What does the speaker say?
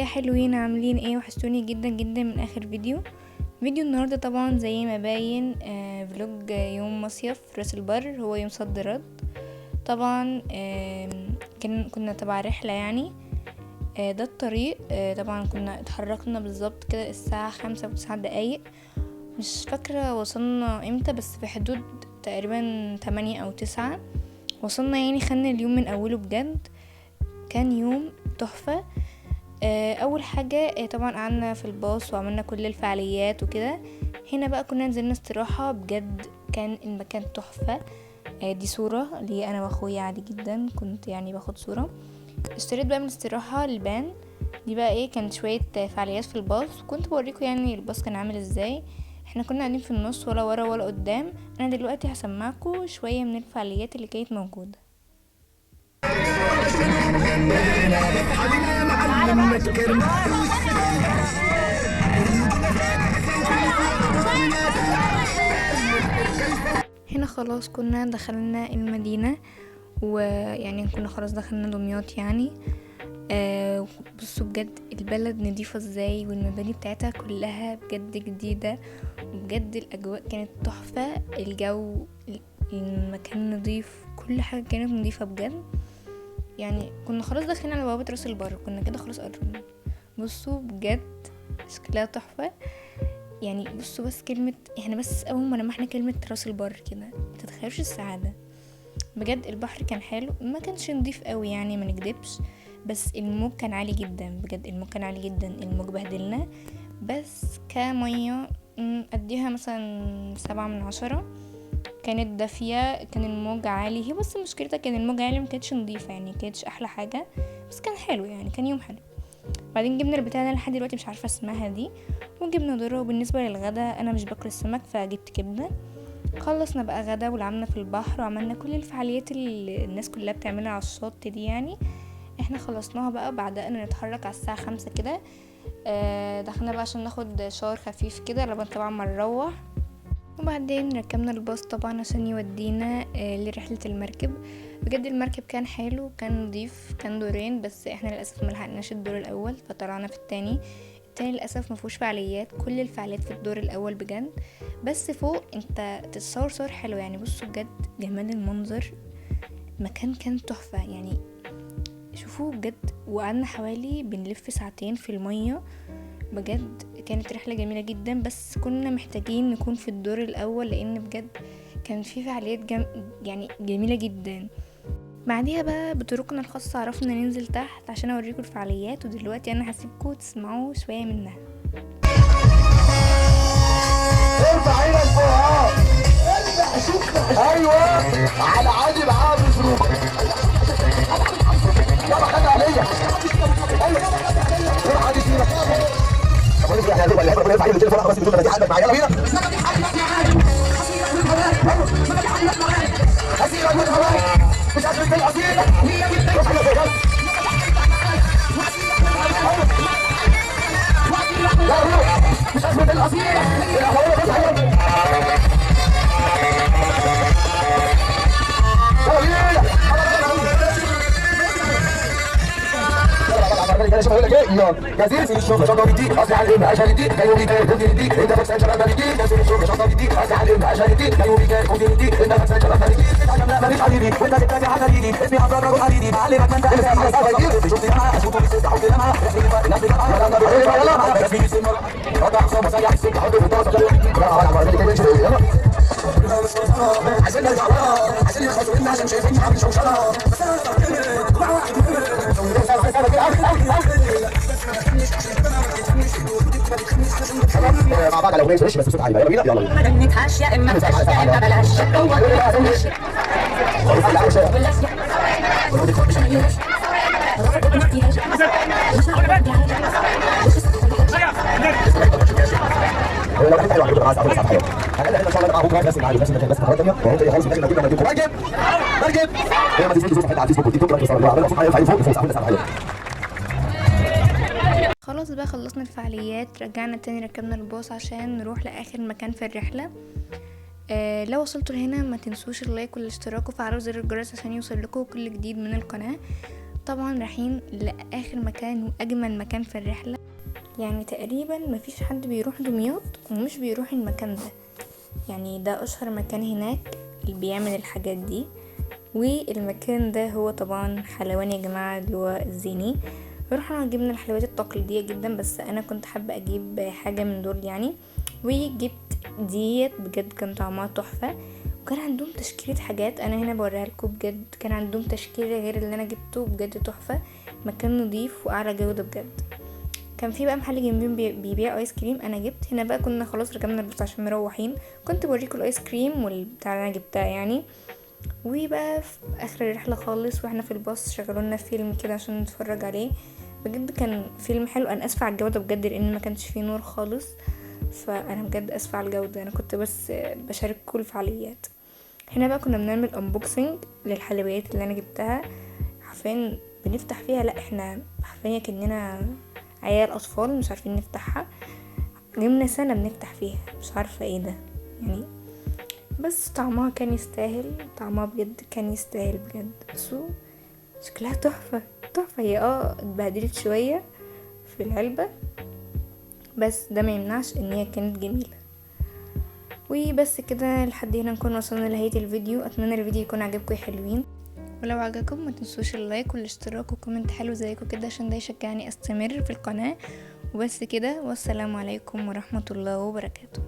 يا حلوين، عاملين ايه؟ وحشتوني جدا جدا من اخر فيديو النهارده. طبعا زي ما باين فلوج يوم مصيف راس البر، هو يوم صد رد. طبعا كنا تبع رحله يعني. ده الطريق. طبعا كنا اتحركنا بالظبط كده الساعه 5:09. مش فاكره وصلنا امتى، بس في حدود تقريبا 8 أو 9 وصلنا يعني. خدنا اليوم من اوله بجد، كان يوم تحفه. اول حاجه طبعا قعدنا في الباص وعملنا كل الفعاليات وكده. هنا بقى كنا نزلنا استراحه، بجد كان المكان تحفه. دي صوره لي انا واخويا، عادي جدا كنت يعني باخد صوره. اشتريت بقى من الاستراحه البان دي بقى كانت شويه فعاليات في الباص، وكنت بوريكم يعني الباص كان عامل ازاي. احنا كنا قاعدين في النص، ولا ورا ولا قدام. انا دلوقتي هسمعكم شويه من الفعاليات اللي كانت موجوده. هنا خلاص كنا دخلنا المدينة، ويعني كنا خلاص دخلنا دمياط يعني. بصوا بجد البلد نضيفة ازاي، والمباني بتاعتها كلها بجد جديدة، وبجد الأجواء كانت تحفة. الجو، المكان نضيف، كل حاجة كانت نضيفة بجد. يعني كنا خلاص داخلين على بوابة راس البر، كنا كده خلاص قربنا. بصوا بجد شكلها تحفة يعني. بصوا بس كلمة، احنا بس اول ما لمحنا كلمة راس البر كده متتخيلوش السعادة. بجد البحر كان حلو، ما كانش نضيف قوي يعني، ما نكدبش، بس الموج كان عالي جدا. بجد الموج كان عالي جدا، الموج بهدلنا. بس كمية اديها مثلا 7/10. كانت دافية، كان الموج عالي. هي بس مشكلتها كان الموج عالي، ما كانتش نضيفة يعني، كانتش احلى حاجة، بس كان حلو يعني، كان يوم حلو. بعدين جبنا البتاع ده لحد دلوقتي مش عارفة اسمها دي، وجبنا ذرة. وبالنسبة للغدا انا مش باكل السمك، فجبت كبدة. خلصنا بقى غدا ولعبنا في البحر، وعملنا كل الفعاليات اللي الناس كلها بتعملها على الشط دي يعني. احنا خلصناها بقى، بعدها نتحرك على الساعة 5 كده. دخلنا بقى عشان ناخد شاور خفيف كده لبن طبعا ما نروح. وبعدين ركبنا الباص طبعا عشان يودينا لرحلة المركب. بجد المركب كان حلو، كان نضيف، كان دورين، بس احنا للأسف ملحقناش الدور الأول فطلعنا في التاني للأسف مفهوش فعاليات. كل الفعاليات في الدور الأول بجد، بس فوق انت تتصور صور حلو يعني. بصوا بجد جمال المنظر، مكان كان تحفة يعني. شوفوا بجد، وقعدنا حوالي بنلف ساعتين في المية. بجد كانت رحلة جميلة جدا، بس كنا محتاجين نكون في الدور الأول، لأن بجد كان في فعاليات يعني جميلة جدا. بعديها بقى بطرقنا الخاصة عرفنا ننزل تحت عشان أوريكم الفعاليات. ودلوقتي أنا هسيبكم تسمعوا شوية منها. ارفع عينك فوق، ايوه على عادي معاه بظروف. يلا خد عليا، روح عادي فينا. طب انا احنا هنبقى اللي هيرفع عينك التليفون بس بدون ما دي حدك معايا. يلا بينا. مش عارف ازاي اصيل. روح على فوق. لا روح، مش عارف ازاي الاصيل. يا حول بس عليك. انا شوف اقول لك ايه، جاهزين في الشغل شطه جديد اصلي على الام عشان جديد جاي وبيك كنت جديد انت فاكر شباب جديد جاهزين في الشغل شطه جديد اصلي على الام عشان جديد جاي وبيك كنت جديد انت فاكر شباب جديد لا ماليش حبيبي وانت تتابع على جديد اسمي عبد الرجل حديدي بعلمك من ده شفت انا اشوفه بيسد حط لما الناس بتطلع يلا يلا بس في سمر وضع صوب سريع السكه حط في الطاسه يلا على بعض كده يلا عشان نرجع عشان يخلصوا لنا عشان شايفين عامل شوشره مع بعض لو ماشي بس بصوت عالي. يلا بينا يلا بينا. ما نتعش يا اما تتعش يا اما بلاش. لو حد حلو هيبقى عايز اعمل حاجه. انا ان شاء الله معاكم بس معايا بس بس مره ثانيه وهو خالص داخل نجيب مركب مركب. ما تنسوش صفحه على الفيسبوك والتيك توك وتوصلوا على صفحه فوق. خلاص بقى خلصنا الفعاليات، رجعنا تاني ركبنا الباص عشان نروح لاخر مكان في الرحله. لو وصلتوا لهنا ما تنسوش اللايك والاشتراك وفعلوا زر الجرس عشان يوصل لكم كل جديد من القناه. طبعا رايحين لاخر مكان واجمل مكان في الرحله، يعني تقريبا مفيش حد بيروح دمياط ومش بيروح المكان ده، يعني ده اشهر مكان هناك اللي بيعمل الحاجات دي. والمكان ده هو طبعا حلواني يا جماعه، اللي هو الزيني. رحنا جبنا الحلويات التقليديه جدا، بس انا كنت حابه اجيب حاجه من دول يعني، وجبت ديت بجد كان طعمها تحفه. وكان عندهم تشكيله حاجات انا هنا بوريها لكم، بجد كان عندهم تشكيله غير اللي انا جبته، بجد تحفه. مكان نظيف واعلى جوده بجد. كان في بقى محل جنبين بيبيع ايس كريم، انا جبت هنا بقى. كنا خلاص ركبنا الباص عشان مروحين، كنت بوريكم الايس كريم والبتاع اللي انا جبتها يعني. وبقى في اخر الرحله خالص واحنا في الباص شغلولنا فيلم كده عشان نتفرج عليه، بجد كان فيلم حلو. انا اسفه على الجوده بجد لان ما كانش فيه نور خالص، فانا بجد اسفه على الجوده، انا كنت بس بشارك كل الفعاليات. هنا بقى كنا بنعمل انبوكسنج للحلويات اللي انا جبتها، حرفيا بنفتح فيها، لا احنا حرفيا كأننا عيال اطفال مش عارفين نفتحها، جبنا سنة بنفتح فيها مش عارفة ايه ده يعني. بس طعمها كان يستاهل، طعمها بجد كان يستاهل بجد. بس شكلها تحفة تحفة. هي اتبهدلت شوية في العلبة، بس ده ما يمنعش ان هي كانت جميلة. وبس كده لحد هنا نكون وصلنا لنهاية الفيديو. اتمنى الفيديو يكون عجبكم حلوين، ولو عجبكم ما تنسوش اللايك والاشتراك وكومنت حلو زيكم كده عشان ده يشجعني استمر في القناة. وبس كده، والسلام عليكم ورحمة الله وبركاته.